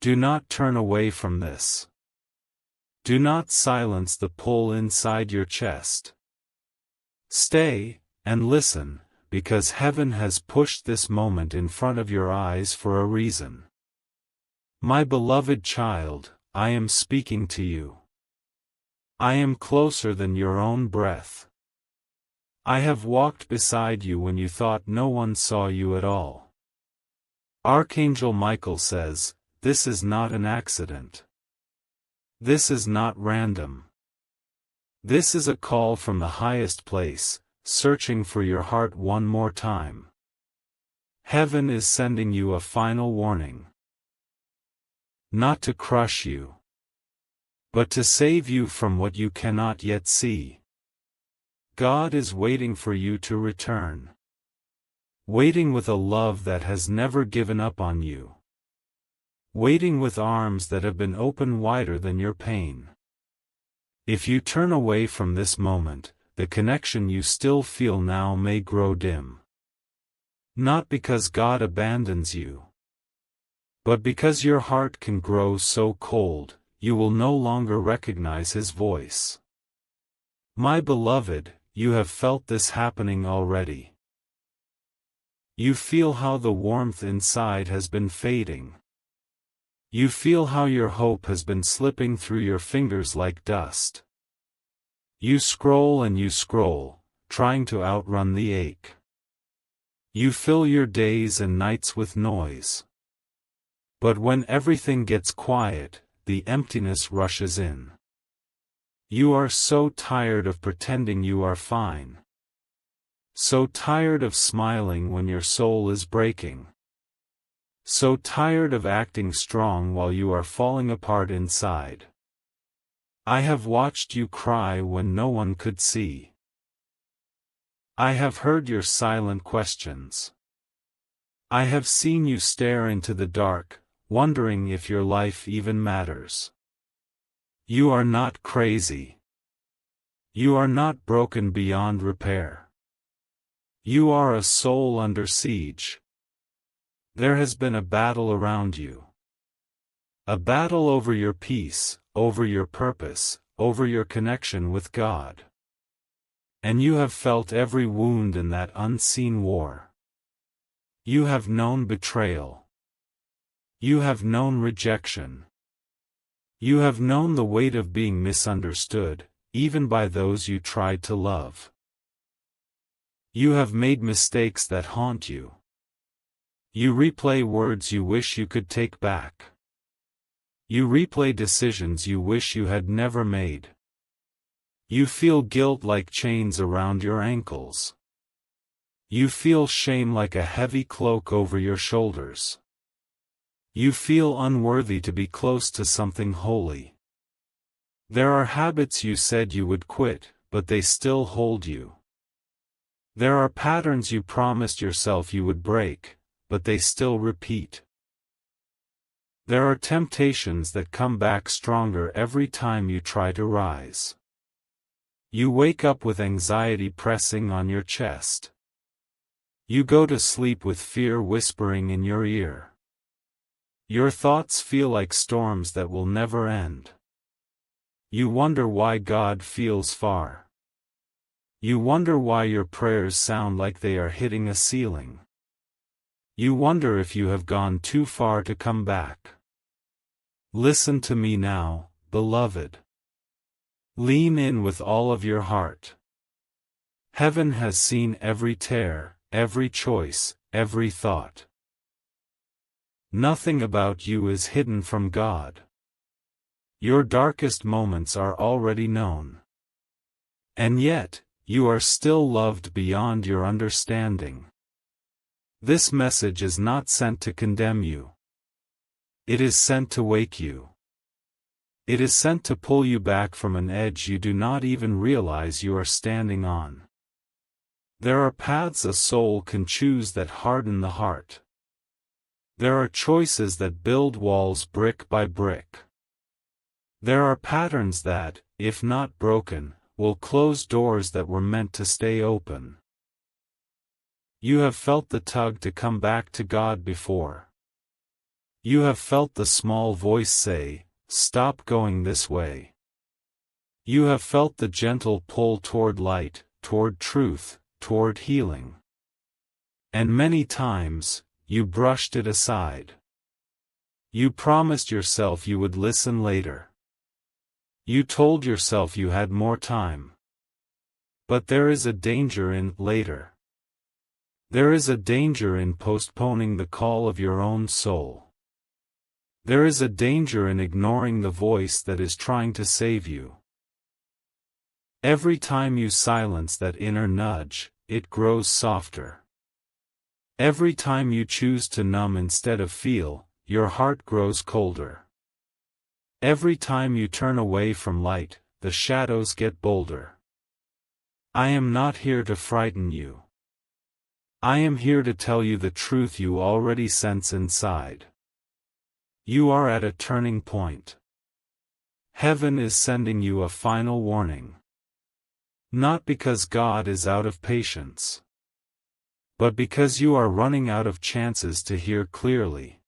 Do not turn away from this. Do not silence the pull inside your chest. Stay, and listen, because heaven has pushed this moment in front of your eyes for a reason. My beloved child, I am speaking to you. I am closer than your own breath. I have walked beside you when you thought no one saw you at all. Archangel Michael says, this is not an accident. This is not random. This is a call from the highest place, searching for your heart one more time. Heaven is sending you a final warning. Not to crush you, but to save you from what you cannot yet see. God is waiting for you to return. Waiting with a love that has never given up on you. Waiting with arms that have been open wider than your pain. If you turn away from this moment, the connection you still feel now may grow dim. Not because God abandons you, but because your heart can grow so cold, you will no longer recognize His voice. My beloved, you have felt this happening already. You feel how the warmth inside has been fading. You feel how your hope has been slipping through your fingers like dust. You scroll and you scroll, trying to outrun the ache. You fill your days and nights with noise. But when everything gets quiet, the emptiness rushes in. You are so tired of pretending you are fine. So tired of smiling when your soul is breaking. So tired of acting strong while you are falling apart inside. I have watched you cry when no one could see. I have heard your silent questions. I have seen you stare into the dark, wondering if your life even matters. You are not crazy. You are not broken beyond repair. You are a soul under siege. There has been a battle around you. A battle over your peace, over your purpose, over your connection with God. And you have felt every wound in that unseen war. You have known betrayal. You have known rejection. You have known the weight of being misunderstood, even by those you tried to love. You have made mistakes that haunt you. You replay words you wish you could take back. You replay decisions you wish you had never made. You feel guilt like chains around your ankles. You feel shame like a heavy cloak over your shoulders. You feel unworthy to be close to something holy. There are habits you said you would quit, but they still hold you. There are patterns you promised yourself you would break, but they still repeat. There are temptations that come back stronger every time you try to rise. You wake up with anxiety pressing on your chest. You go to sleep with fear whispering in your ear. Your thoughts feel like storms that will never end. You wonder why God feels far. You wonder why your prayers sound like they are hitting a ceiling. You wonder if you have gone too far to come back. Listen to me now, beloved. Lean in with all of your heart. Heaven has seen every tear, every choice, every thought. Nothing about you is hidden from God. Your darkest moments are already known. And yet, you are still loved beyond your understanding. This message is not sent to condemn you. It is sent to wake you. It is sent to pull you back from an edge you do not even realize you are standing on. There are paths a soul can choose that harden the heart. There are choices that build walls brick by brick. There are patterns that, if not broken, will close doors that were meant to stay open. You have felt the tug to come back to God before. You have felt the small voice say, "Stop going this way." You have felt the gentle pull toward light, toward truth, toward healing. And many times, you brushed it aside. You promised yourself you would listen later. You told yourself you had more time. But there is a danger in later. There is a danger in postponing the call of your own soul. There is a danger in ignoring the voice that is trying to save you. Every time you silence that inner nudge, it grows softer. Every time you choose to numb instead of feel, your heart grows colder. Every time you turn away from light, the shadows get bolder. I am not here to frighten you. I am here to tell you the truth you already sense inside. You are at a turning point. Heaven is sending you a final warning. Not because God is out of patience, but because you are running out of chances to hear clearly.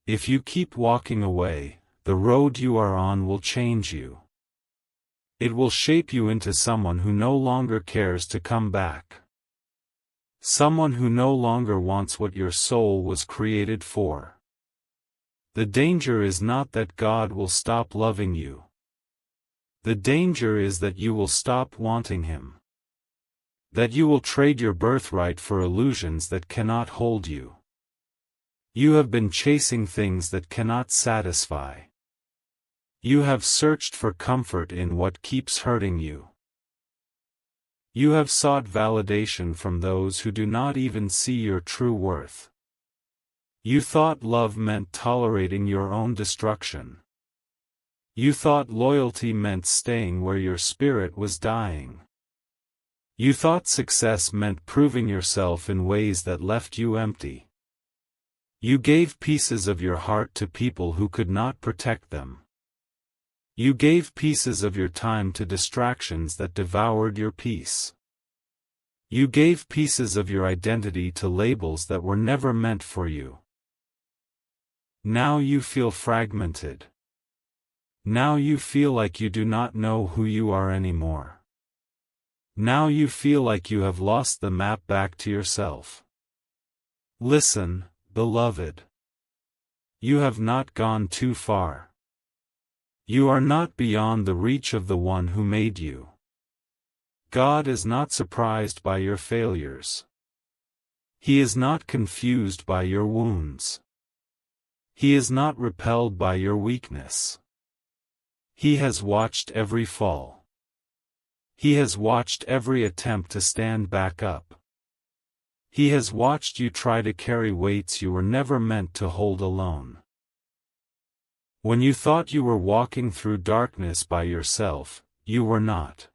If you keep walking away, the road you are on will change you. It will shape you into someone who no longer cares to come back. Someone who no longer wants what your soul was created for. The danger is not that God will stop loving you. The danger is that you will stop wanting Him. That you will trade your birthright for illusions that cannot hold you. You have been chasing things that cannot satisfy. You have searched for comfort in what keeps hurting you. You have sought validation from those who do not even see your true worth. You thought love meant tolerating your own destruction. You thought loyalty meant staying where your spirit was dying. You thought success meant proving yourself in ways that left you empty. You gave pieces of your heart to people who could not protect them. You gave pieces of your time to distractions that devoured your peace. You gave pieces of your identity to labels that were never meant for you. Now you feel fragmented. Now you feel like you do not know who you are anymore. Now you feel like you have lost the map back to yourself. Listen, beloved. You have not gone too far. You are not beyond the reach of the one who made you. God is not surprised by your failures. He is not confused by your wounds. He is not repelled by your weakness. He has watched every fall. He has watched every attempt to stand back up. He has watched you try to carry weights you were never meant to hold alone. When you thought you were walking through darkness by yourself, you were not.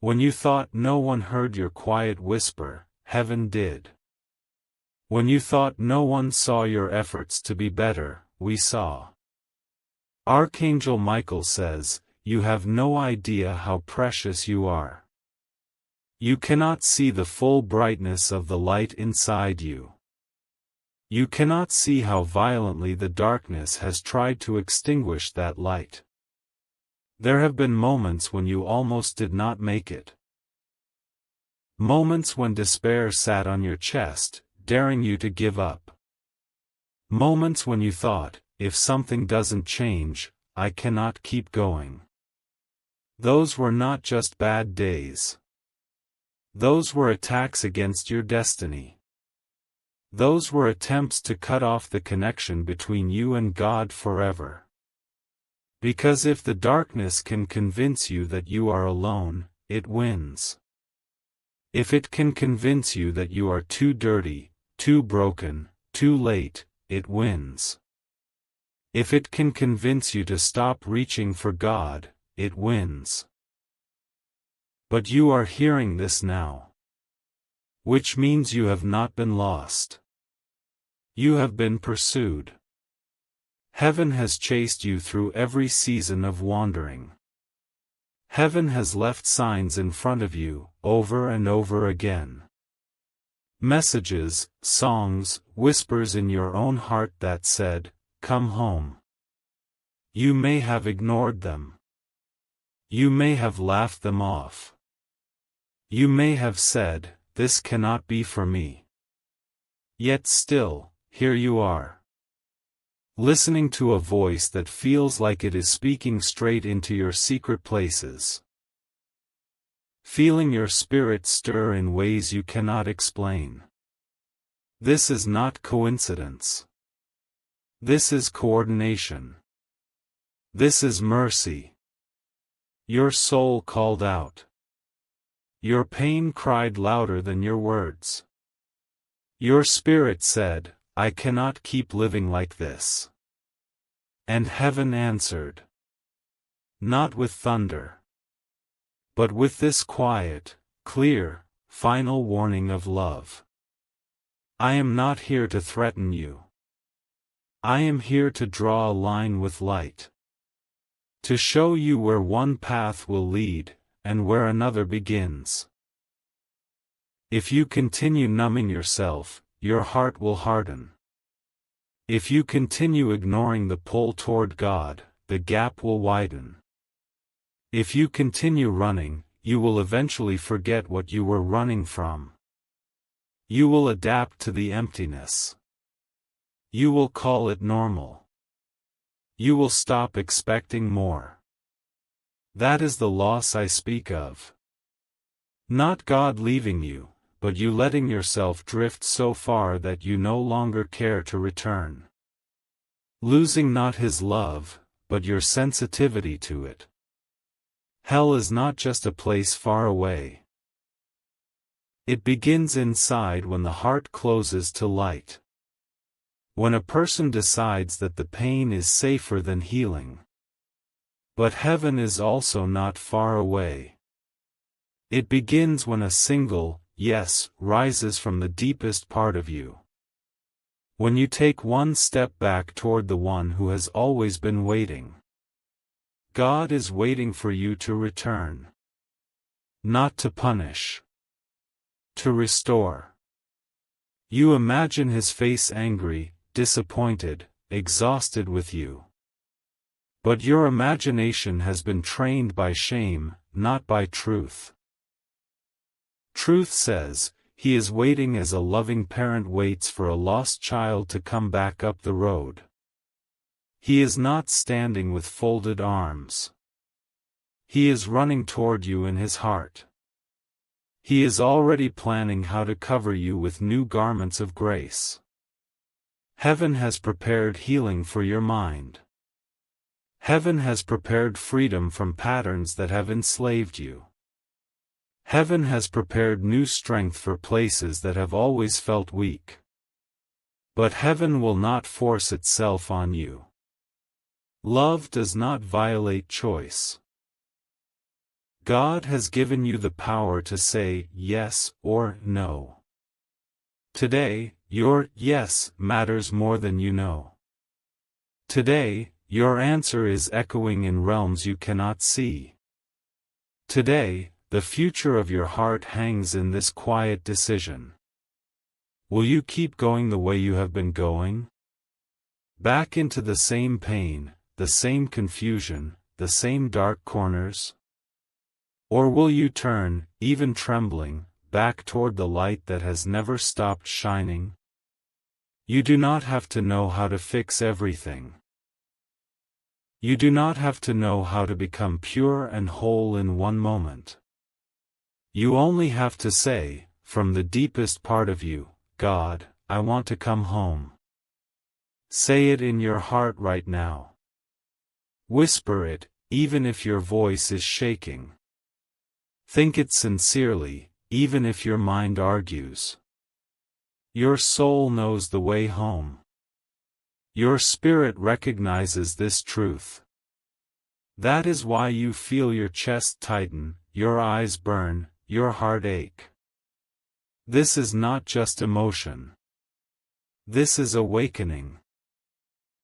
When you thought no one heard your quiet whisper, heaven did. When you thought no one saw your efforts to be better, we saw. Archangel Michael says, "You have no idea how precious you are. You cannot see the full brightness of the light inside you. You cannot see how violently the darkness has tried to extinguish that light. There have been moments when you almost did not make it. Moments when despair sat on your chest, daring you to give up. Moments when you thought, if something doesn't change, I cannot keep going. Those were not just bad days. Those were attacks against your destiny. Those were attempts to cut off the connection between you and God forever. Because if the darkness can convince you that you are alone, it wins. If it can convince you that you are too dirty, too broken, too late, it wins. If it can convince you to stop reaching for God, it wins. But you are hearing this now. Which means you have not been lost. You have been pursued. Heaven has chased you through every season of wandering. Heaven has left signs in front of you, over and over again. Messages, songs, whispers in your own heart that said, "Come home." You may have ignored them. You may have laughed them off. You may have said, "This cannot be for me." Yet still, here you are. Listening to a voice that feels like it is speaking straight into your secret places. Feeling your spirit stir in ways you cannot explain. This is not coincidence. This is coordination. This is mercy. Your soul called out. Your pain cried louder than your words. Your spirit said, "I cannot keep living like this." And heaven answered. Not with thunder, but with this quiet, clear, final warning of love. I am not here to threaten you. I am here to draw a line with light. To show you where one path will lead, and where another begins. If you continue numbing yourself, your heart will harden. If you continue ignoring the pull toward God, the gap will widen. If you continue running, you will eventually forget what you were running from. You will adapt to the emptiness. You will call it normal. You will stop expecting more. That is the loss I speak of. Not God leaving you, but you letting yourself drift so far that you no longer care to return. Losing not His love, but your sensitivity to it. Hell is not just a place far away. It begins inside when the heart closes to light. When a person decides that the pain is safer than healing. But heaven is also not far away. It begins when a single yes rises from the deepest part of you. When you take one step back toward the one who has always been waiting. God is waiting for you to return. Not to punish. To restore. You imagine His face angry, disappointed, exhausted with you. But your imagination has been trained by shame, not by truth. Truth says, He is waiting as a loving parent waits for a lost child to come back up the road. He is not standing with folded arms. He is running toward you in His heart. He is already planning how to cover you with new garments of grace. Heaven has prepared healing for your mind. Heaven has prepared freedom from patterns that have enslaved you. Heaven has prepared new strength for places that have always felt weak. But heaven will not force itself on you. Love does not violate choice. God has given you the power to say yes or no. Today, your yes matters more than you know. Today, your answer is echoing in realms you cannot see. Today, the future of your heart hangs in this quiet decision. Will you keep going the way you have been going? Back into the same pain, the same confusion, the same dark corners? Or will you turn, even trembling, back toward the light that has never stopped shining? You do not have to know how to fix everything. You do not have to know how to become pure and whole in one moment. You only have to say, from the deepest part of you, God, I want to come home. Say it in your heart right now. Whisper it, even if your voice is shaking. Think it sincerely, even if your mind argues. Your soul knows the way home. Your spirit recognizes this truth. That is why you feel your chest tighten, your eyes burn, your heart ache. This is not just emotion. This is awakening.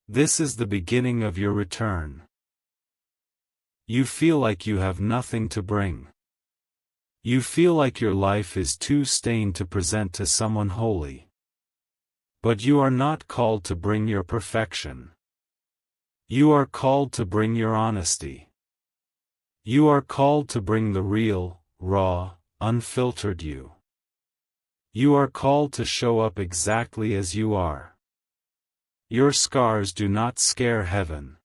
This is the beginning of your return. You feel like you have nothing to bring. You feel like your life is too stained to present to someone holy. But you are not called to bring your perfection. You are called to bring your honesty. You are called to bring the real, raw, unfiltered you. You are called to show up exactly as you are. Your scars do not scare heaven.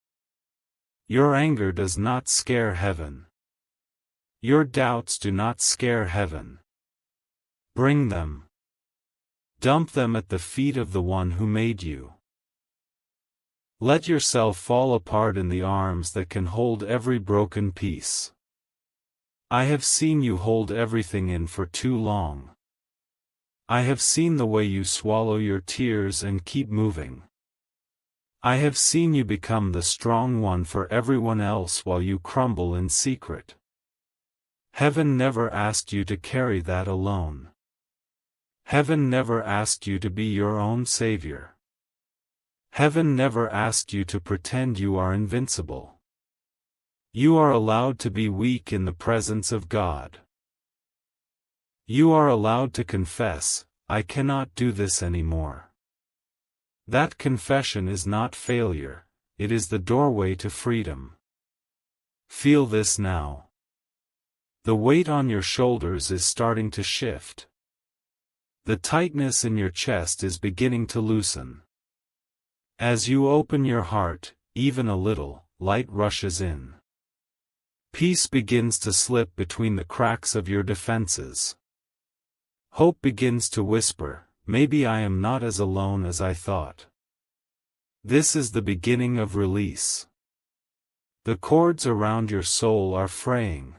Your anger does not scare heaven. Your doubts do not scare heaven. Bring them. Dump them at the feet of the one who made you. Let yourself fall apart in the arms that can hold every broken piece. I have seen you hold everything in for too long. I have seen the way you swallow your tears and keep moving. I have seen you become the strong one for everyone else while you crumble in secret. Heaven never asked you to carry that alone. Heaven never asked you to be your own savior. Heaven never asked you to pretend you are invincible. You are allowed to be weak in the presence of God. You are allowed to confess, I cannot do this anymore. That confession is not failure, it is the doorway to freedom. Feel this now. The weight on your shoulders is starting to shift. The tightness in your chest is beginning to loosen. As you open your heart, even a little, light rushes in. Peace begins to slip between the cracks of your defenses. Hope begins to whisper, maybe I am not as alone as I thought. This is the beginning of release. The cords around your soul are fraying.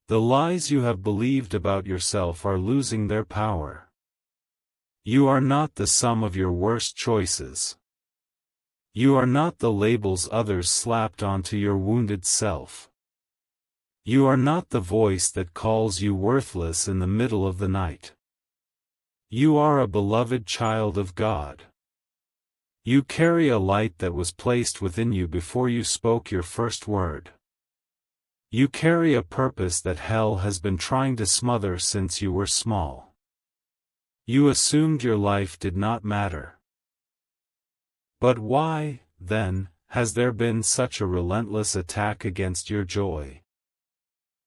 The lies you have believed about yourself are losing their power. You are not the sum of your worst choices. You are not the labels others slapped onto your wounded self. You are not the voice that calls you worthless in the middle of the night. You are a beloved child of God. You carry a light that was placed within you before you spoke your first word. You carry a purpose that hell has been trying to smother since you were small. You assumed your life did not matter. But why, then, has there been such a relentless attack against your joy?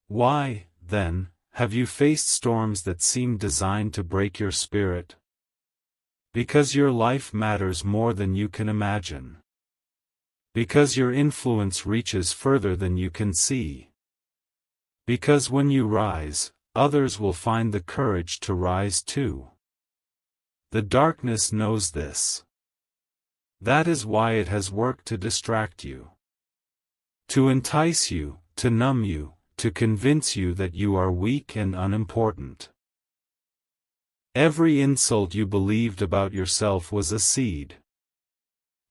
Why, then, have you faced storms that seem designed to break your spirit? Because your life matters more than you can imagine. Because your influence reaches further than you can see. Because when you rise, others will find the courage to rise too. The darkness knows this. That is why it has worked to distract you. To entice you, to numb you, to convince you that you are weak and unimportant. Every insult you believed about yourself was a seed.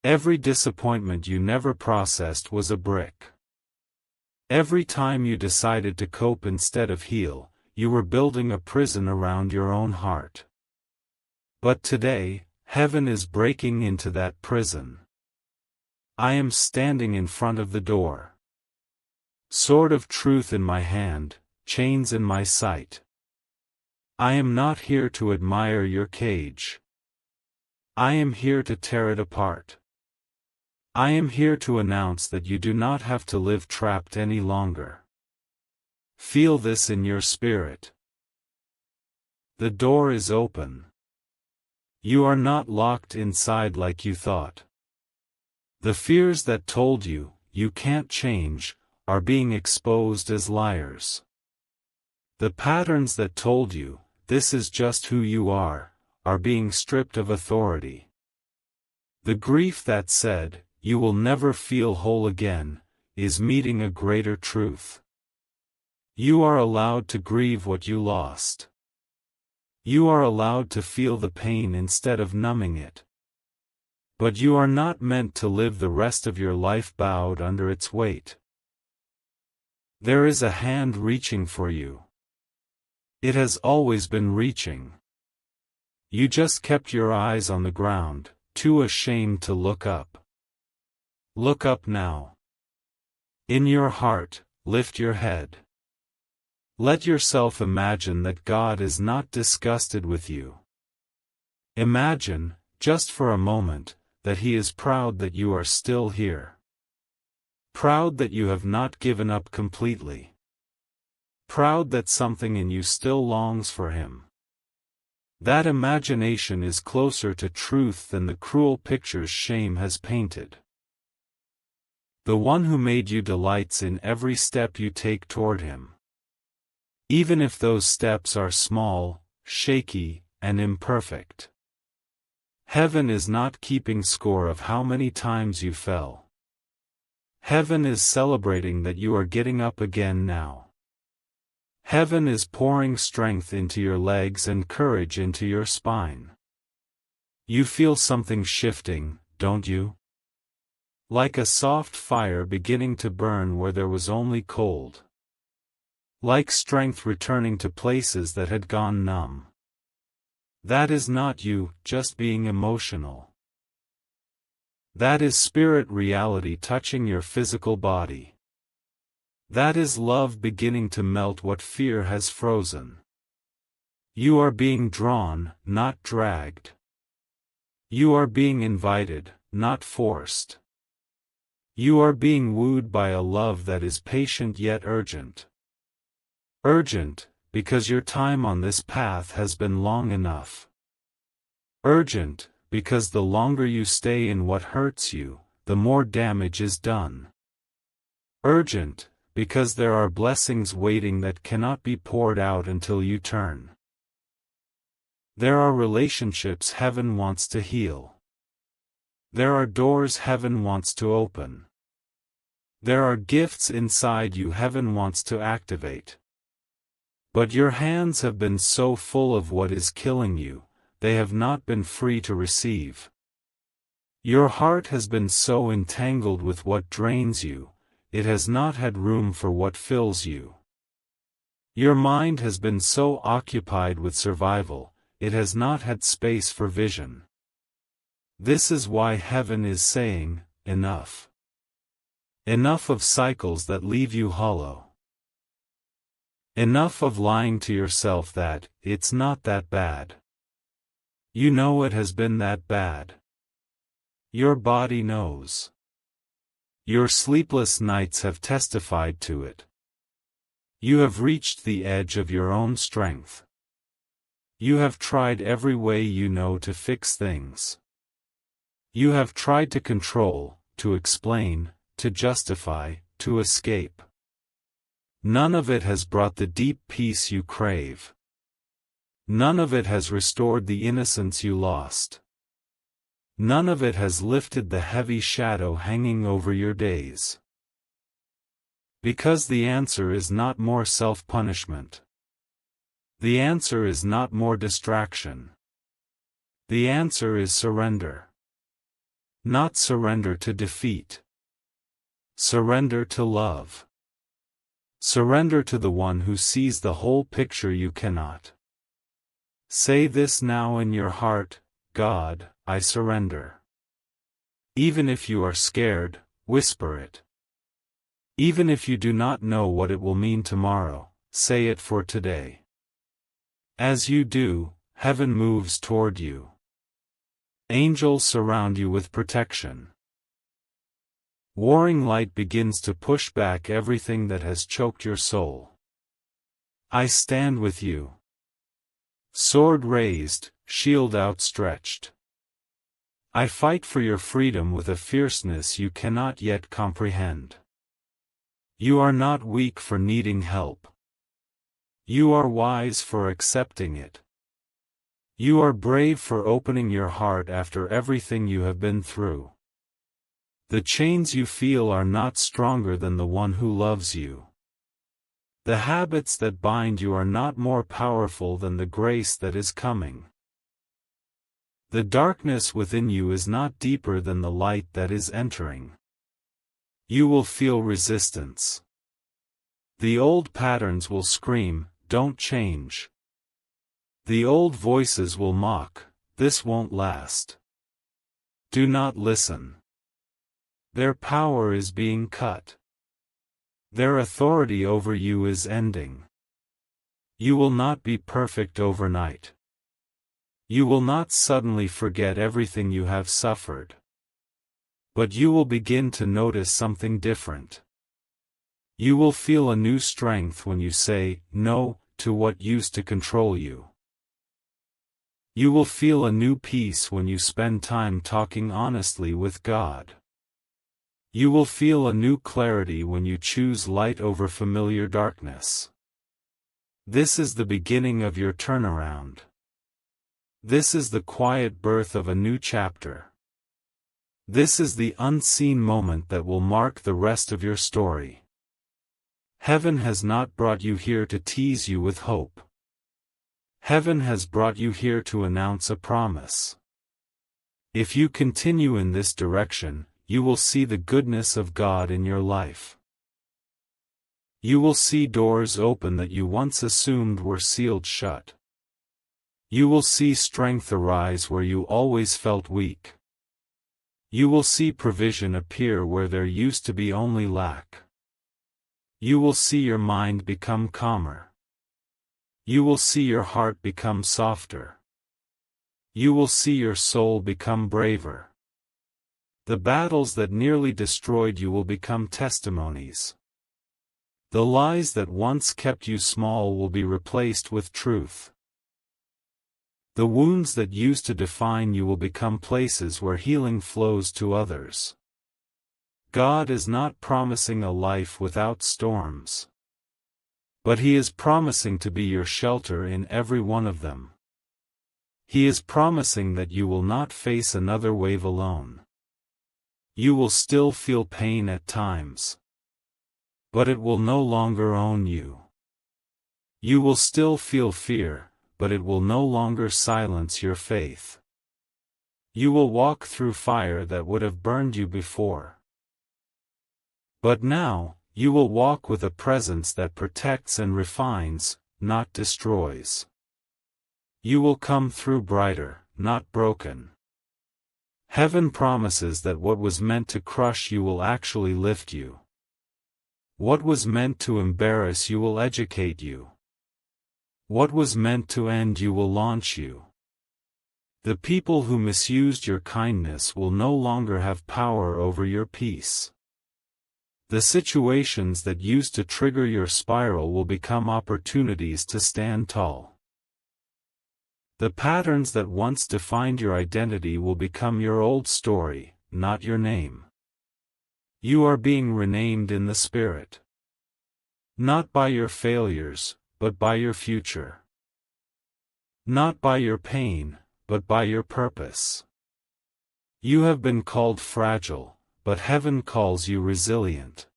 Every disappointment you never processed was a brick. Every time you decided to cope instead of heal, you were building a prison around your own heart. But today, heaven is breaking into that prison. I am standing in front of the door. Sword of truth in my hand, chains in my sight. I am not here to admire your cage. I am here to tear it apart. I am here to announce that you do not have to live trapped any longer. Feel this in your spirit. The door is open. You are not locked inside like you thought. The fears that told you, you can't change, are being exposed as liars. The patterns that told you, this is just who you are being stripped of authority. The grief that said, you will never feel whole again, is meeting a greater truth. You are allowed to grieve what you lost. You are allowed to feel the pain instead of numbing it. But you are not meant to live the rest of your life bowed under its weight. There is a hand reaching for you. It has always been reaching. You just kept your eyes on the ground, too ashamed to look up. Look up now. In your heart, lift your head. Let yourself imagine that God is not disgusted with you. Imagine, just for a moment, that He is proud that you are still here. Proud that you have not given up completely. Proud that something in you still longs for Him. That imagination is closer to truth than the cruel pictures shame has painted. The one who made you delights in every step you take toward Him. Even if those steps are small, shaky, and imperfect. Heaven is not keeping score of how many times you fell. Heaven is celebrating that you are getting up again now. Heaven is pouring strength into your legs and courage into your spine. You feel something shifting, don't you? Like a soft fire beginning to burn where there was only cold. Like strength returning to places that had gone numb. That is not you, just being emotional. That is spirit reality touching your physical body. That is love beginning to melt what fear has frozen. You are being drawn, not dragged. You are being invited, not forced. You are being wooed by a love that is patient yet urgent. Urgent, because your time on this path has been long enough. Urgent, because the longer you stay in what hurts you, the more damage is done. Urgent, because there are blessings waiting that cannot be poured out until you turn. There are relationships Heaven wants to heal. There are doors Heaven wants to open. There are gifts inside you Heaven wants to activate. But your hands have been so full of what is killing you, they have not been free to receive. Your heart has been so entangled with what drains you, it has not had room for what fills you. Your mind has been so occupied with survival, it has not had space for vision. This is why Heaven is saying, enough. Enough of cycles that leave you hollow. Enough of lying to yourself that, it's not that bad. You know it has been that bad. Your body knows. Your sleepless nights have testified to it. You have reached the edge of your own strength. You have tried every way you know to fix things. You have tried to control, to explain, to justify, to escape. None of it has brought the deep peace you crave. None of it has restored the innocence you lost. None of it has lifted the heavy shadow hanging over your days. Because the answer is not more self-punishment. The answer is not more distraction. The answer is surrender. Not surrender to defeat. Surrender to love. Surrender to the one who sees the whole picture you cannot. Say this now in your heart, God, I surrender. Even if you are scared, whisper it. Even if you do not know what it will mean tomorrow, say it for today. As you do, Heaven moves toward you. Angels surround you with protection. Warring light begins to push back everything that has choked your soul. I stand with you. Sword raised, shield outstretched. I fight for your freedom with a fierceness you cannot yet comprehend. You are not weak for needing help. You are wise for accepting it. You are brave for opening your heart after everything you have been through. The chains you feel are not stronger than the one who loves you. The habits that bind you are not more powerful than the grace that is coming. The darkness within you is not deeper than the light that is entering. You will feel resistance. The old patterns will scream, don't change. The old voices will mock, this won't last. Do not listen. Their power is being cut. Their authority over you is ending. You will not be perfect overnight. You will not suddenly forget everything you have suffered. But you will begin to notice something different. You will feel a new strength when you say no to what used to control you. You will feel a new peace when you spend time talking honestly with God. You will feel a new clarity when you choose light over familiar darkness. This is the beginning of your turnaround. This is the quiet birth of a new chapter. This is the unseen moment that will mark the rest of your story. Heaven has not brought you here to tease you with hope. Heaven has brought you here to announce a promise. If you continue in this direction, you will see the goodness of God in your life. You will see doors open that you once assumed were sealed shut. You will see strength arise where you always felt weak. You will see provision appear where there used to be only lack. You will see your mind become calmer. You will see your heart become softer. You will see your soul become braver. The battles that nearly destroyed you will become testimonies. The lies that once kept you small will be replaced with truth. The wounds that used to define you will become places where healing flows to others. God is not promising a life without storms. But He is promising to be your shelter in every one of them. He is promising that you will not face another wave alone. You will still feel pain at times. But it will no longer own you. You will still feel fear, but it will no longer silence your faith. You will walk through fire that would have burned you before. But now, you will walk with a presence that protects and refines, not destroys. You will come through brighter, not broken. Heaven promises that what was meant to crush you will actually lift you. What was meant to embarrass you will educate you. What was meant to end you will launch you. The people who misused your kindness will no longer have power over your peace. The situations that used to trigger your spiral will become opportunities to stand tall. The patterns that once defined your identity will become your old story, not your name. You are being renamed in the Spirit. Not by your failures, but by your future. Not by your pain, but by your purpose. You have been called fragile, but heaven calls you resilient.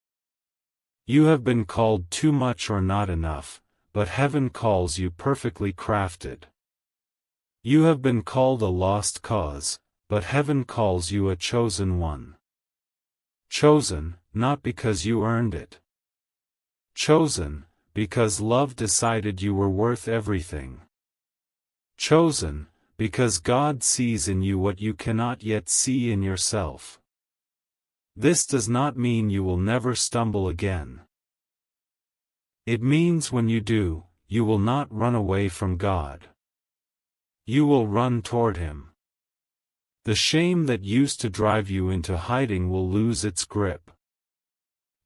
You have been called too much or not enough, but heaven calls you perfectly crafted. You have been called a lost cause, but heaven calls you a chosen one. Chosen, not because you earned it. Chosen, because love decided you were worth everything. Chosen, because God sees in you what you cannot yet see in yourself. This does not mean you will never stumble again. It means when you do, you will not run away from God. You will run toward Him. The shame that used to drive you into hiding will lose its grip.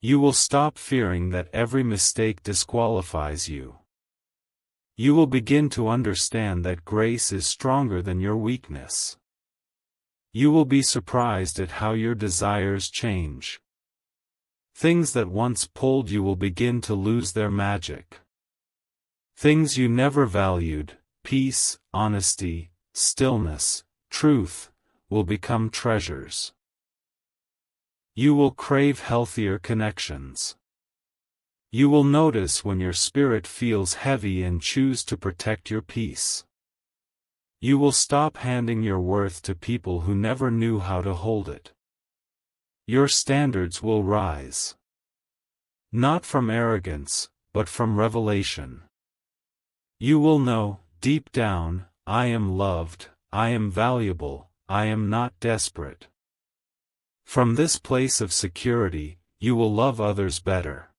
You will stop fearing that every mistake disqualifies you. You will begin to understand that grace is stronger than your weakness. You will be surprised at how your desires change. Things that once pulled you will begin to lose their magic. Things you never valued, peace, honesty, stillness, truth, will become treasures. You will crave healthier connections. You will notice when your spirit feels heavy and choose to protect your peace. You will stop handing your worth to people who never knew how to hold it. Your standards will rise. Not from arrogance, but from revelation. You will know, deep down, I am loved, I am valuable, I am not desperate. From this place of security, you will love others better.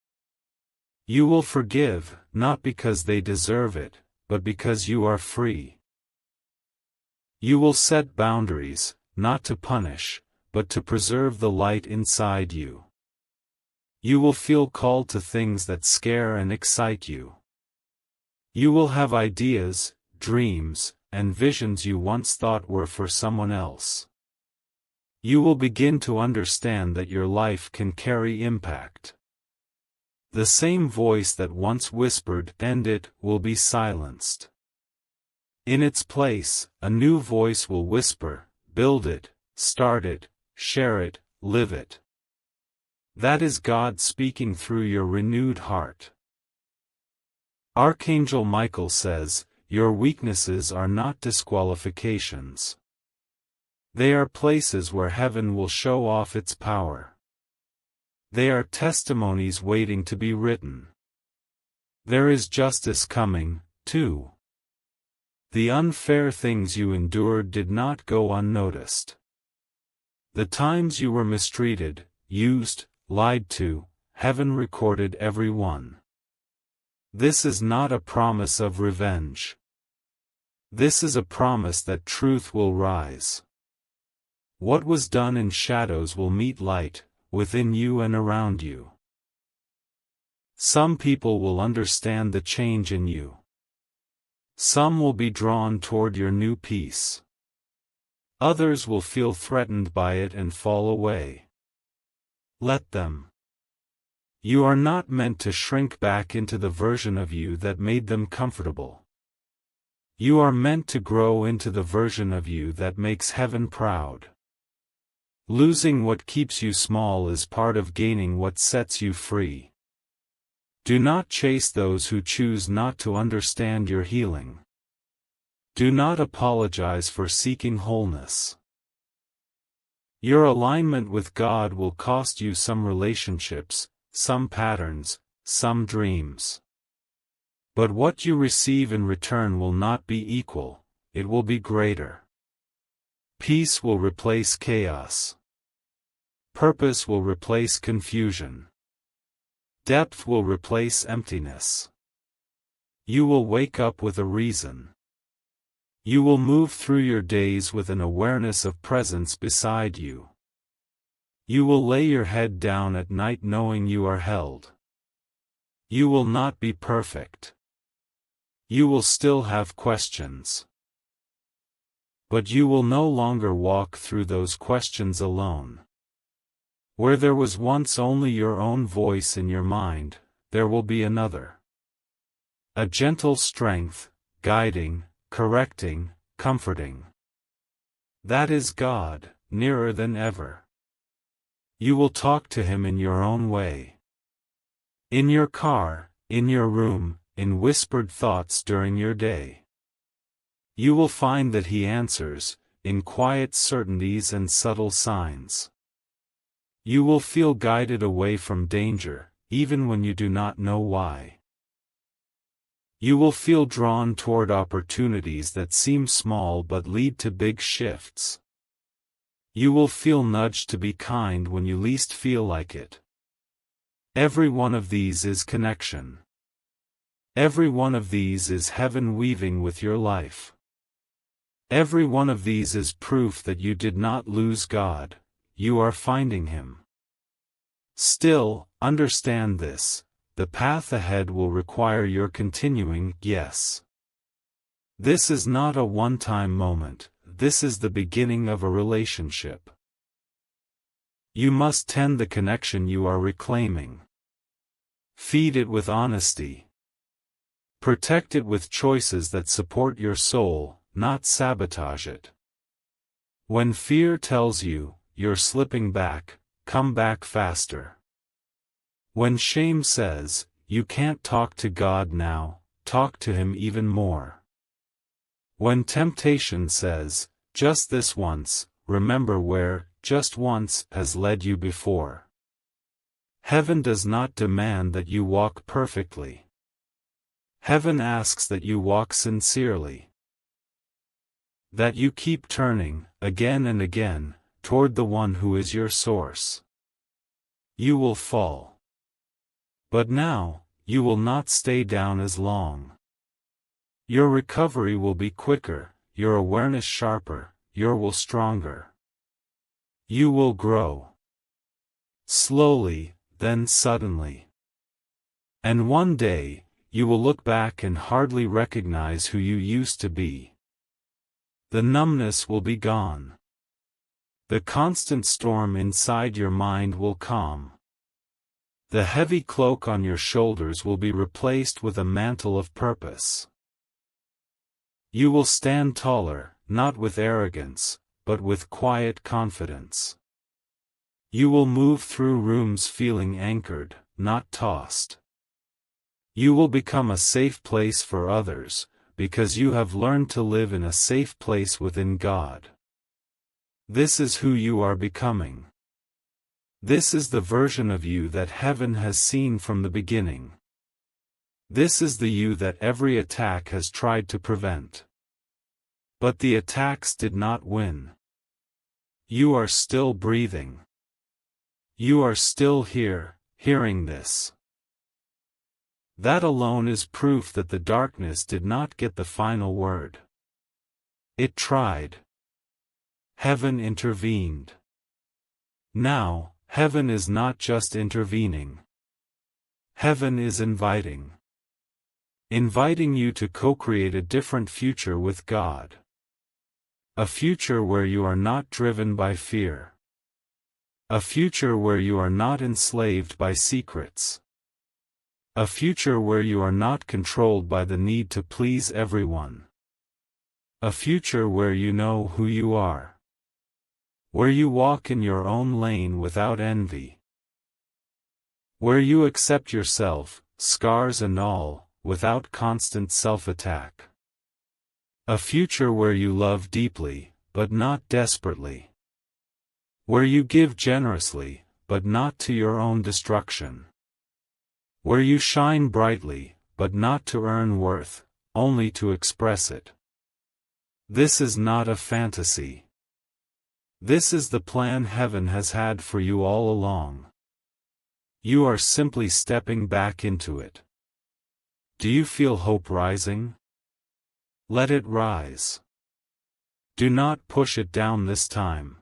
You will forgive, not because they deserve it, but because you are free. You will set boundaries, not to punish, but to preserve the light inside you. You will feel called to things that scare and excite you. You will have ideas, dreams, and visions you once thought were for someone else. You will begin to understand that your life can carry impact. The same voice that once whispered, "End it," will be silenced. In its place, a new voice will whisper, "Build it, start it, share it, live it." That is God speaking through your renewed heart. Archangel Michael says, "Your weaknesses are not disqualifications. They are places where heaven will show off its power. They are testimonies waiting to be written. There is justice coming, too. The unfair things you endured did not go unnoticed. The times you were mistreated, used, lied to, heaven recorded every one. This is not a promise of revenge. This is a promise that truth will rise. What was done in shadows will meet light, within you and around you. Some people will understand the change in you. Some will be drawn toward your new peace. Others will feel threatened by it and fall away. Let them. You are not meant to shrink back into the version of you that made them comfortable. You are meant to grow into the version of you that makes heaven proud. Losing what keeps you small is part of gaining what sets you free. Do not chase those who choose not to understand your healing. Do not apologize for seeking wholeness. Your alignment with God will cost you some relationships, some patterns, some dreams. But what you receive in return will not be equal, it will be greater. Peace will replace chaos. Purpose will replace confusion. Depth will replace emptiness. You will wake up with a reason. You will move through your days with an awareness of presence beside you. You will lay your head down at night knowing you are held. You will not be perfect. You will still have questions. But you will no longer walk through those questions alone. Where there was once only your own voice in your mind, there will be another. A gentle strength, guiding, correcting, comforting. That is God, nearer than ever. You will talk to Him in your own way. In your car, in your room, in whispered thoughts during your day. You will find that He answers, in quiet certainties and subtle signs. You will feel guided away from danger, even when you do not know why. You will feel drawn toward opportunities that seem small but lead to big shifts. You will feel nudged to be kind when you least feel like it. Every one of these is connection. Every one of these is heaven weaving with your life. Every one of these is proof that you did not lose God. You are finding Him. Still, understand this, the path ahead will require your continuing yes. This is not a one-time moment, this is the beginning of a relationship. You must tend the connection you are reclaiming. Feed it with honesty. Protect it with choices that support your soul, not sabotage it. When fear tells you, you're slipping back, come back faster. When shame says, you can't talk to God now, talk to Him even more. When temptation says, just this once, remember where, just once, has led you before. Heaven does not demand that you walk perfectly. Heaven asks that you walk sincerely. That you keep turning, again and again, toward the one who is your source. You will fall. But now, you will not stay down as long. Your recovery will be quicker, your awareness sharper, your will stronger. You will grow. Slowly, then suddenly. And one day, you will look back and hardly recognize who you used to be. The numbness will be gone. The constant storm inside your mind will calm. The heavy cloak on your shoulders will be replaced with a mantle of purpose. You will stand taller, not with arrogance, but with quiet confidence. You will move through rooms feeling anchored, not tossed. You will become a safe place for others, because you have learned to live in a safe place within God. This is who you are becoming. This is the version of you that heaven has seen from the beginning. This is the you that every attack has tried to prevent. But the attacks did not win. You are still breathing. You are still here, hearing this. That alone is proof that the darkness did not get the final word. It tried. Heaven intervened. Now, heaven is not just intervening. Heaven is inviting. Inviting you to co-create a different future with God. A future where you are not driven by fear. A future where you are not enslaved by secrets. A future where you are not controlled by the need to please everyone. A future where you know who you are. Where you walk in your own lane without envy. Where you accept yourself, scars and all, without constant self-attack. A future where you love deeply, but not desperately. Where you give generously, but not to your own destruction. Where you shine brightly, but not to earn worth, only to express it. This is not a fantasy. This is the plan heaven has had for you all along. You are simply stepping back into it. Do you feel hope rising? Let it rise. Do not push it down this time.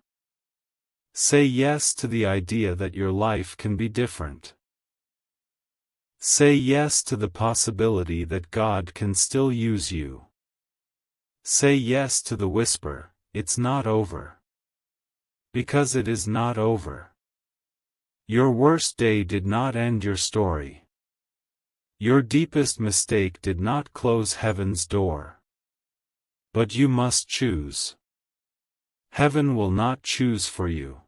Say yes to the idea that your life can be different. Say yes to the possibility that God can still use you. Say yes to the whisper, it's not over. Because it is not over. Your worst day did not end your story. Your deepest mistake did not close heaven's door. But you must choose. Heaven will not choose for you.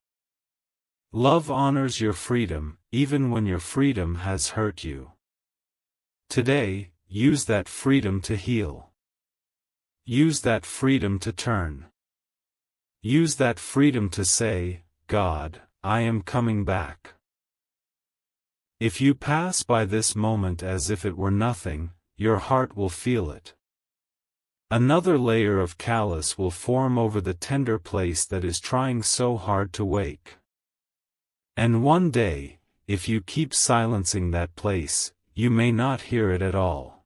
Love honors your freedom, even when your freedom has hurt you. Today, use that freedom to heal. Use that freedom to turn. Use that freedom to say, God, I am coming back. If you pass by this moment as if it were nothing, your heart will feel it. Another layer of callus will form over the tender place that is trying so hard to wake. And one day, if you keep silencing that place, you may not hear it at all.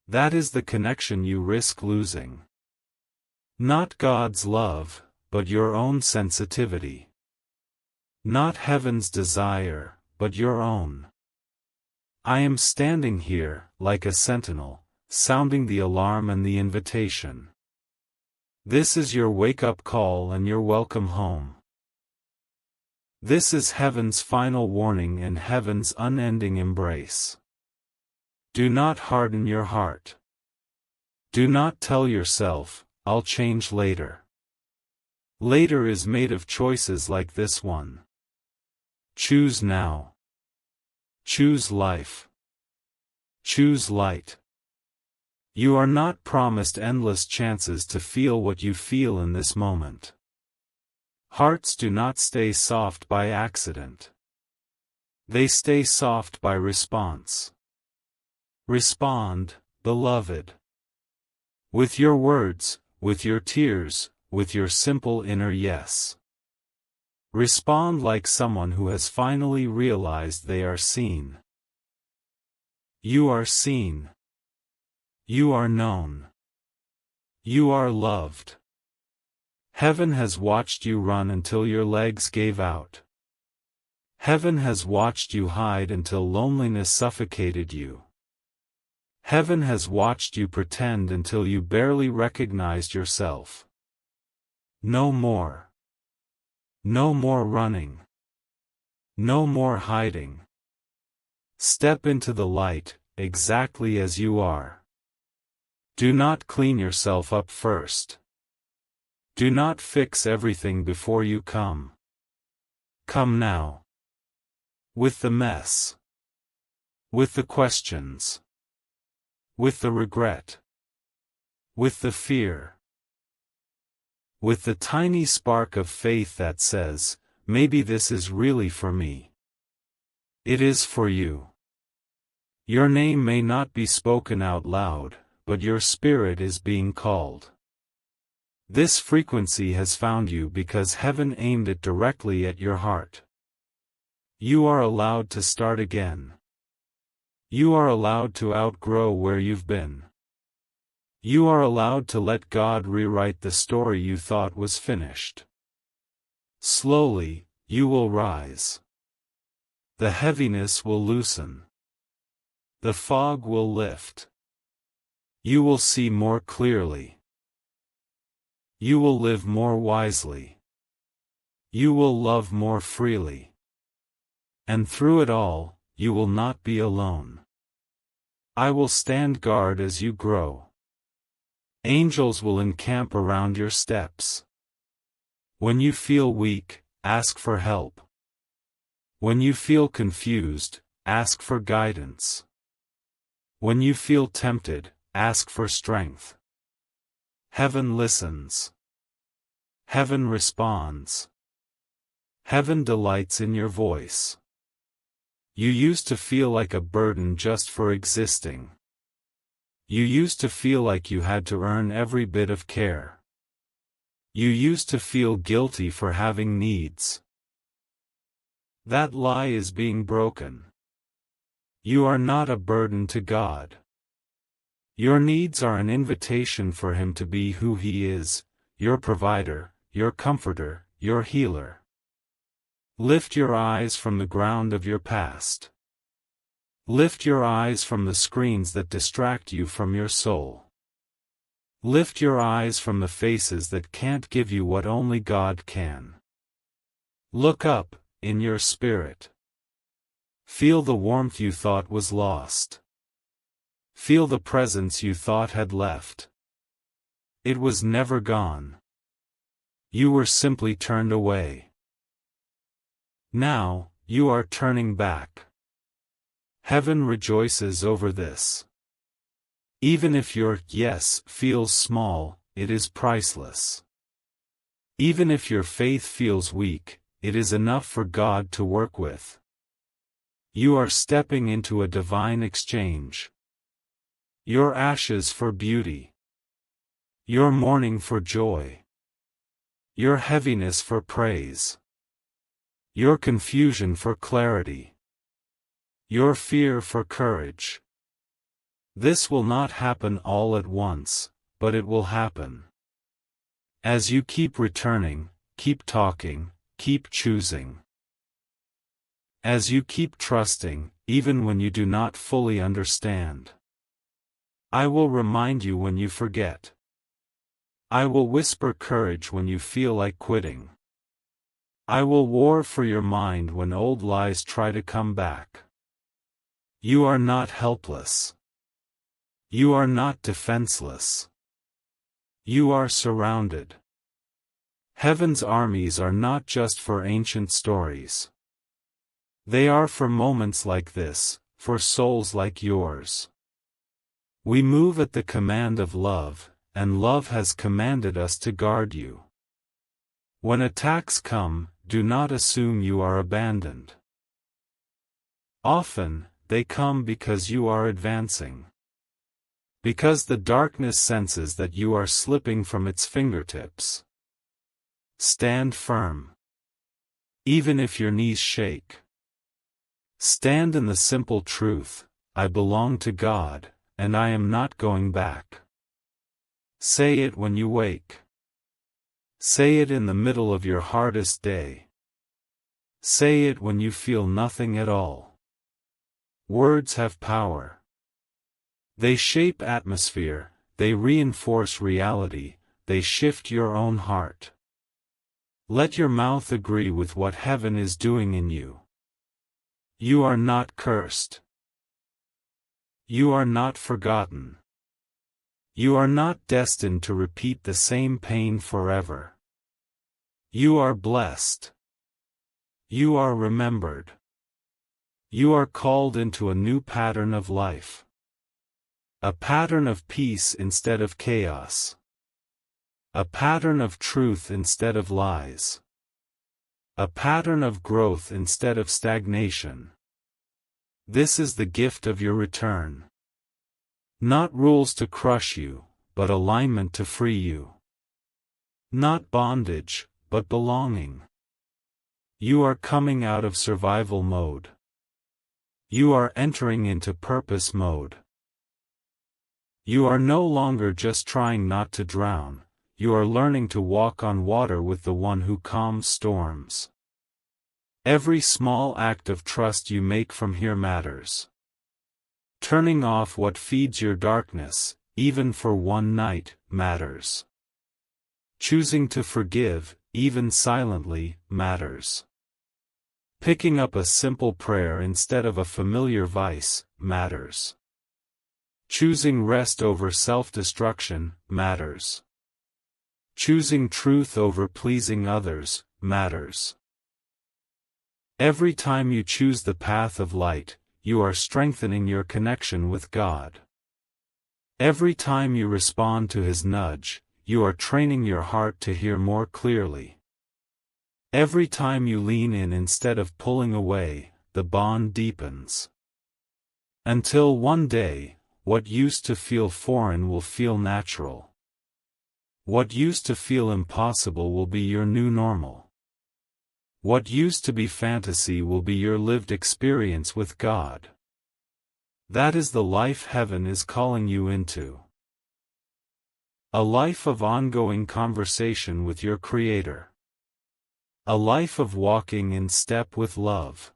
That is the connection you risk losing. Not God's love, but your own sensitivity. Not heaven's desire, but your own. I am standing here, like a sentinel, sounding the alarm and the invitation. This is your wake-up call and your welcome home. This is heaven's final warning and heaven's unending embrace. Do not harden your heart. Do not tell yourself, I'll change later. Later is made of choices like this one. Choose now. Choose life. Choose light. You are not promised endless chances to feel what you feel in this moment. Hearts do not stay soft by accident. They stay soft by response. Respond, beloved. With your words, with your tears, with your simple inner yes. Respond like someone who has finally realized they are seen. You are seen. You are known. You are loved. Heaven has watched you run until your legs gave out. Heaven has watched you hide until loneliness suffocated you. Heaven has watched you pretend until you barely recognized yourself. No more. No more running. No more hiding. Step into the light, exactly as you are. Do not clean yourself up first. Do not fix everything before you come. Come now. With the mess. With the questions. With the regret. With the fear. With the tiny spark of faith that says, maybe this is really for me. It is for you. Your name may not be spoken out loud, but your spirit is being called. This frequency has found you because heaven aimed it directly at your heart. You are allowed to start again. You are allowed to outgrow where you've been. You are allowed to let God rewrite the story you thought was finished. Slowly, you will rise. The heaviness will loosen. The fog will lift. You will see more clearly. You will live more wisely. You will love more freely. And through it all, you will not be alone. I will stand guard as you grow. Angels will encamp around your steps. When you feel weak, ask for help. When you feel confused, ask for guidance. When you feel tempted, ask for strength. Heaven listens. Heaven responds. Heaven delights in your voice. You used to feel like a burden just for existing. You used to feel like you had to earn every bit of care. You used to feel guilty for having needs. That lie is being broken. You are not a burden to God. Your needs are an invitation for Him to be who He is, your provider, your comforter, your healer. Lift your eyes from the ground of your past. Lift your eyes from the screens that distract you from your soul. Lift your eyes from the faces that can't give you what only God can. Look up, in your spirit. Feel the warmth you thought was lost. Feel the presence you thought had left. It was never gone. You were simply turned away. Now, you are turning back. Heaven rejoices over this. Even if your yes feels small, it is priceless. Even if your faith feels weak, it is enough for God to work with. You are stepping into a divine exchange. Your ashes for beauty. Your mourning for joy. Your heaviness for praise. Your confusion for clarity. Your fear for courage. This will not happen all at once, but it will happen. As you keep returning, keep talking, keep choosing. As you keep trusting, even when you do not fully understand. I will remind you when you forget. I will whisper courage when you feel like quitting. I will war for your mind when old lies try to come back. You are not helpless. You are not defenseless. You are surrounded. Heaven's armies are not just for ancient stories. They are for moments like this, for souls like yours. We move at the command of love, and love has commanded us to guard you. When attacks come, do not assume you are abandoned. Often, they come because you are advancing. Because the darkness senses that you are slipping from its fingertips. Stand firm. Even if your knees shake. Stand in the simple truth, I belong to God, and I am not going back. Say it when you wake. Say it in the middle of your hardest day. Say it when you feel nothing at all. Words have power. They shape atmosphere, they reinforce reality, they shift your own heart. Let your mouth agree with what heaven is doing in you. You are not cursed. You are not forgotten. You are not destined to repeat the same pain forever. You are blessed. You are remembered. You are called into a new pattern of life. A pattern of peace instead of chaos. A pattern of truth instead of lies. A pattern of growth instead of stagnation. This is the gift of your return. Not rules to crush you, but alignment to free you. Not bondage, but belonging. You are coming out of survival mode. You are entering into purpose mode. You are no longer just trying not to drown, you are learning to walk on water with the one who calms storms. Every small act of trust you make from here matters. Turning off what feeds your darkness, even for one night, matters. Choosing to forgive, even silently, matters. Picking up a simple prayer instead of a familiar vice, matters. Choosing rest over self-destruction, matters. Choosing truth over pleasing others, matters. Every time you choose the path of light, you are strengthening your connection with God. Every time you respond to His nudge, you are training your heart to hear more clearly. Every time you lean in instead of pulling away, the bond deepens. Until one day, what used to feel foreign will feel natural. What used to feel impossible will be your new normal. What used to be fantasy will be your lived experience with God. That is the life heaven is calling you into. A life of ongoing conversation with your Creator. A life of walking in step with love.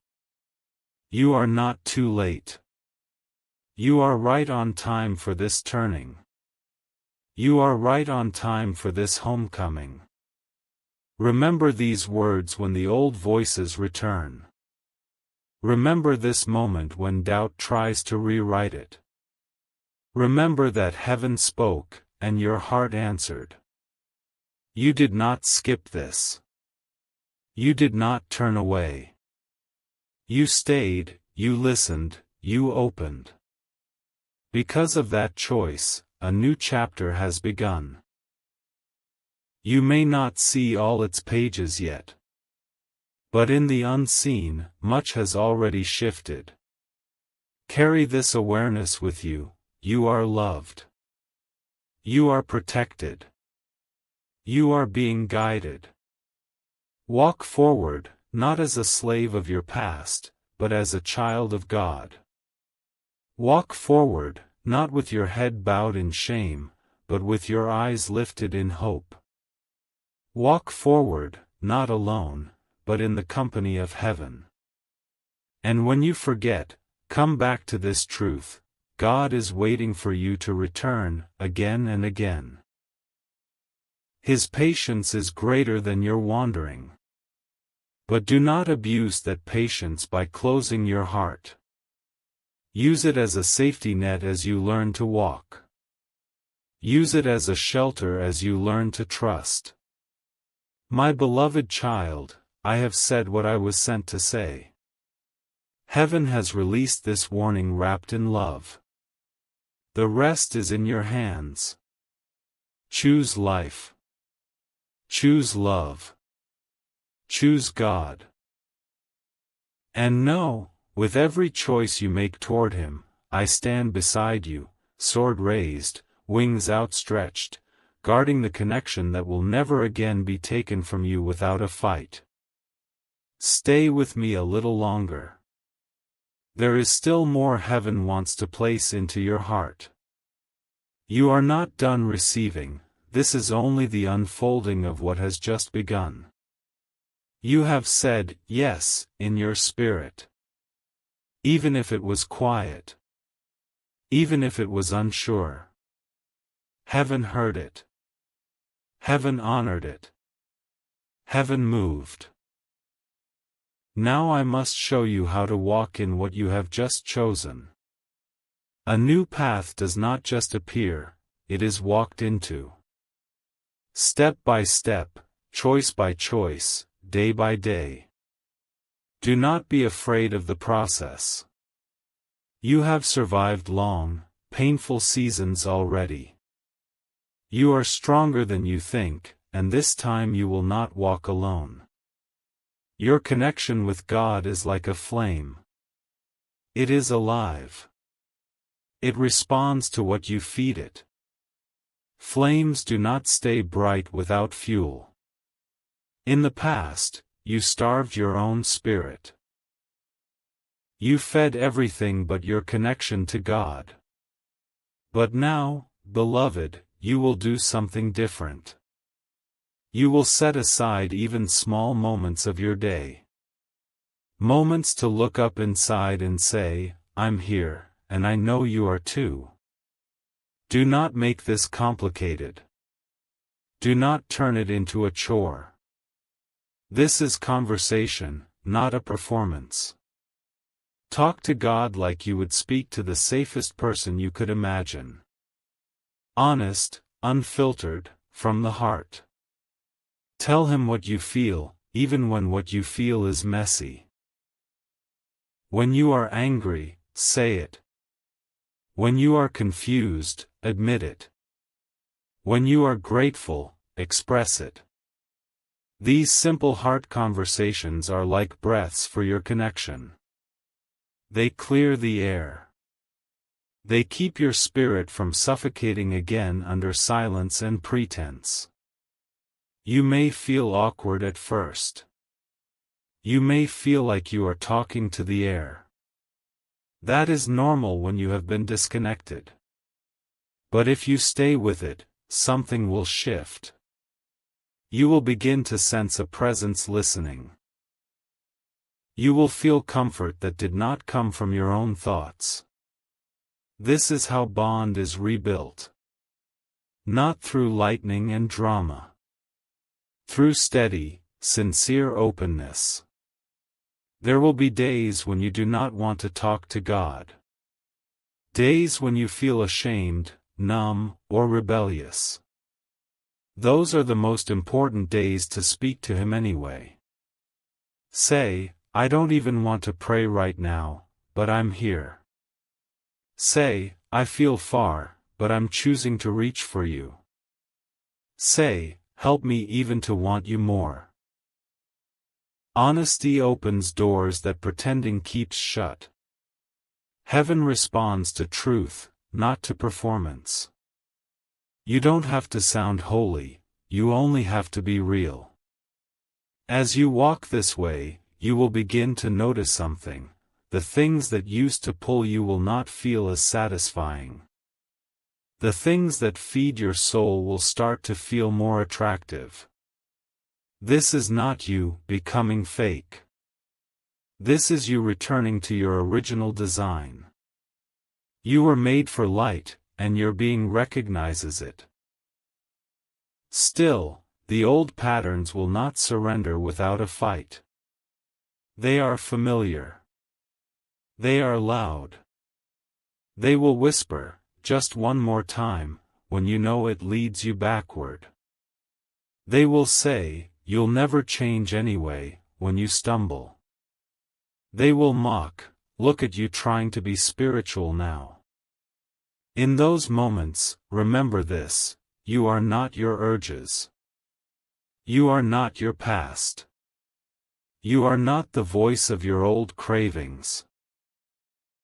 You are not too late. You are right on time for this turning. You are right on time for this homecoming. Remember these words when the old voices return. Remember this moment when doubt tries to rewrite it. Remember that heaven spoke, and your heart answered. You did not skip this. You did not turn away. You stayed, you listened, you opened. Because of that choice, a new chapter has begun. You may not see all its pages yet. But in the unseen, much has already shifted. Carry this awareness with you: you are loved. You are protected. You are being guided. Walk forward, not as a slave of your past, but as a child of God. Walk forward, not with your head bowed in shame, but with your eyes lifted in hope. Walk forward, not alone, but in the company of heaven. And when you forget, come back to this truth: God is waiting for you to return, again and again. His patience is greater than your wandering. But do not abuse that patience by closing your heart. Use it as a safety net as you learn to walk. Use it as a shelter as you learn to trust. My beloved child, I have said what I was sent to say. Heaven has released this warning wrapped in love. The rest is in your hands. Choose life. Choose love. Choose God. And know, with every choice you make toward Him, I stand beside you, sword raised, wings outstretched, guarding the connection that will never again be taken from you without a fight. Stay with me a little longer. There is still more heaven wants to place into your heart. You are not done receiving, this is only the unfolding of what has just begun. You have said, yes, in your spirit. Even if it was quiet. Even if it was unsure. Heaven heard it. Heaven honored it. Heaven moved. Now I must show you how to walk in what you have just chosen. A new path does not just appear, it is walked into. Step by step, choice by choice, day by day. Do not be afraid of the process. You have survived long, painful seasons already. You are stronger than you think, and this time you will not walk alone. Your connection with God is like a flame. It is alive. It responds to what you feed it. Flames do not stay bright without fuel. In the past, you starved your own spirit. You fed everything but your connection to God. But now, beloved, you will do something different. You will set aside even small moments of your day. Moments to look up inside and say, I'm here, and I know you are too. Do not make this complicated. Do not turn it into a chore. This is conversation, not a performance. Talk to God like you would speak to the safest person you could imagine. Honest, unfiltered, from the heart. Tell him what you feel, even when what you feel is messy. When you are angry, say it. When you are confused, admit it. When you are grateful, express it. These simple heart conversations are like breaths for your connection. They clear the air. They keep your spirit from suffocating again under silence and pretense. You may feel awkward at first. You may feel like you are talking to the air. That is normal when you have been disconnected. But if you stay with it, something will shift. You will begin to sense a presence listening. You will feel comfort that did not come from your own thoughts. This is how bond is rebuilt. Not through lightning and drama. Through steady, sincere openness. There will be days when you do not want to talk to God. Days when you feel ashamed, numb, or rebellious. Those are the most important days to speak to Him anyway. Say, I don't even want to pray right now, but I'm here. Say, I feel far, but I'm choosing to reach for you. Say, help me even to want you more. Honesty opens doors that pretending keeps shut. Heaven responds to truth, not to performance. You don't have to sound holy, you only have to be real. As you walk this way, you will begin to notice something. The things that used to pull you will not feel as satisfying. The things that feed your soul will start to feel more attractive. This is not you becoming fake. This is you returning to your original design. You were made for light, and your being recognizes it. Still, the old patterns will not surrender without a fight. They are familiar. They are loud. They will whisper, just one more time, when you know it leads you backward. They will say, you'll never change anyway, when you stumble. They will mock, look at you trying to be spiritual now. In those moments, remember this, you are not your urges. You are not your past. You are not the voice of your old cravings.